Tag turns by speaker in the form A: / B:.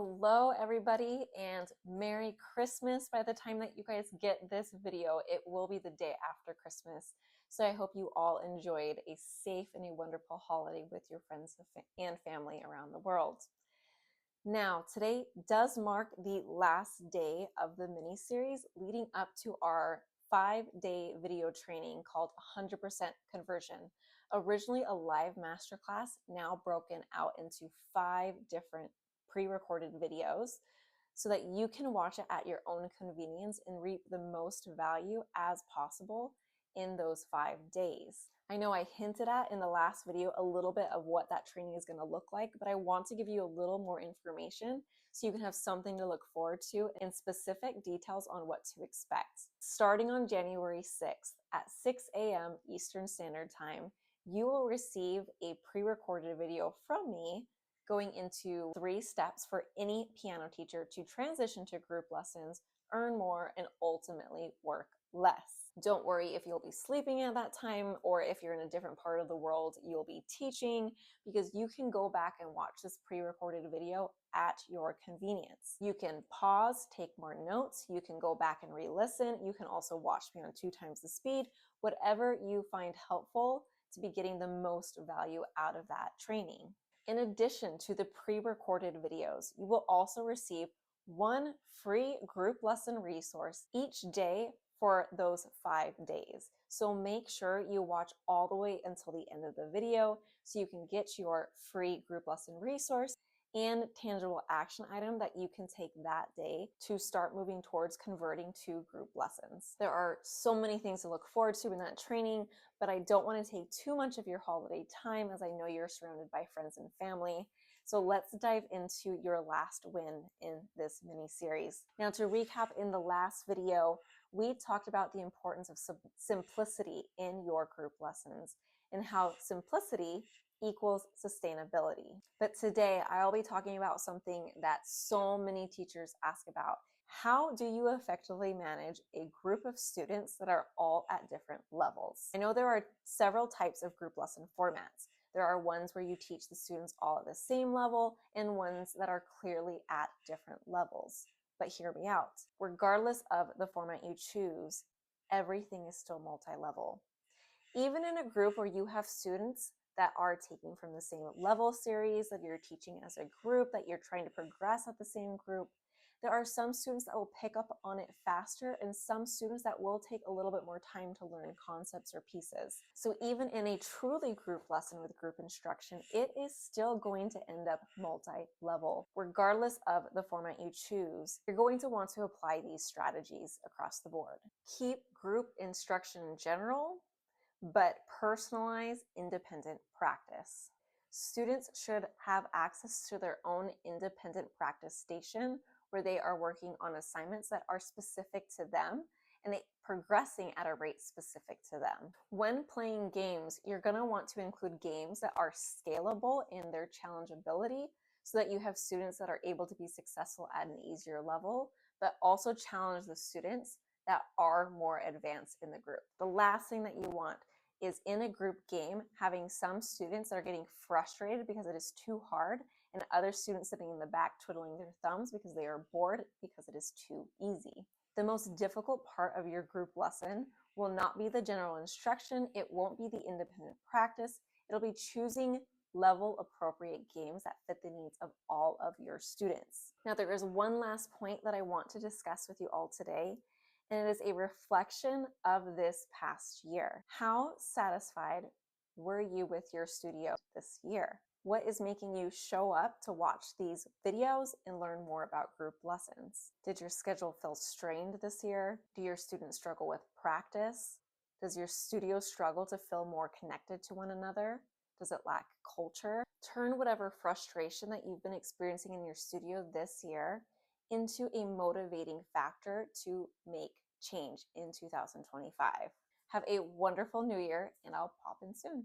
A: Hello everybody and Merry Christmas. By the time that you guys get this video, it will be the day after Christmas. So I hope you all enjoyed a safe and a wonderful holiday with your friends and family around the world. Now, today does mark the last day of the mini-series leading up to our 5-day video training called 100% Conversion. Originally a live masterclass, now broken out into 5 different pre-recorded videos so that you can watch it at your own convenience and reap the most value as possible in those 5 days. I know I hinted at in the last video a little bit of what that training is going to look like, but I want to give you a little more information so you can have something to look forward to and specific details on what to expect. Starting on January 6th at 6 a.m. Eastern Standard Time, you will receive a pre-recorded video from me going into 3 steps for any piano teacher to transition to group lessons, earn more, and ultimately work less. Don't worry if you'll be sleeping at that time or if you're in a different part of the world you'll be teaching, because you can go back and watch this pre-recorded video at your convenience. You can pause, take more notes, you can go back and re-listen, you can also watch me on 2 times the speed, whatever you find helpful to be getting the most value out of that training. In addition to the pre-recorded videos, you will also receive 1 free group lesson resource each day for those 5 days. So make sure you watch all the way until the end of the video so you can get your free group lesson resource and tangible action item that you can take that day to start moving towards converting to group lessons. There are so many things to look forward to in that training, but I don't want to take too much of your holiday time as I know you're surrounded by friends and family. So let's dive into your last win in this mini series. Now, to recap, in the last video, we talked about the importance of simplicity in your group lessons and how simplicity equals sustainability. But today I'll be talking about something that so many teachers ask about. How do you effectively manage a group of students that are all at different levels? I know there are several types of group lesson formats. There are ones where you teach the students all at the same level and ones that are clearly at different levels. But hear me out. Regardless of the format you choose, everything is still multi-level. Even in a group where you have students that are taking from the same level series, that you're teaching as a group, that you're trying to progress at the same group, there are some students that will pick up on it faster and some students that will take a little bit more time to learn concepts or pieces. So even in a truly group lesson with group instruction, it is still going to end up multi-level. Regardless of the format you choose, you're going to want to apply these strategies across the board. Keep group instruction in general, but personalize independent practice. Students should have access to their own independent practice station where they are working on assignments that are specific to them and progressing at a rate specific to them. When playing games, you're going to want to include games that are scalable in their challengeability so that you have students that are able to be successful at an easier level, but also challenge the students that are more advanced in the group. The last thing that you want is in a group game having some students that are getting frustrated because it is too hard and other students sitting in the back twiddling their thumbs because they are bored because it is too easy. The most difficult part of your group lesson will not be the general instruction, it won't be the independent practice, it'll be choosing level appropriate games that fit the needs of all of your students. Now, there is one last point that I want to discuss with you all today, and it is a reflection of this past year. How satisfied were you with your studio this year? What is making you show up to watch these videos and learn more about group lessons? Did your schedule feel strained this year? Do your students struggle with practice? Does your studio struggle to feel more connected to one another? Does it lack culture? Turn whatever frustration that you've been experiencing in your studio this year into a motivating factor to make change in 2025. Have a wonderful new year, and I'll pop in soon.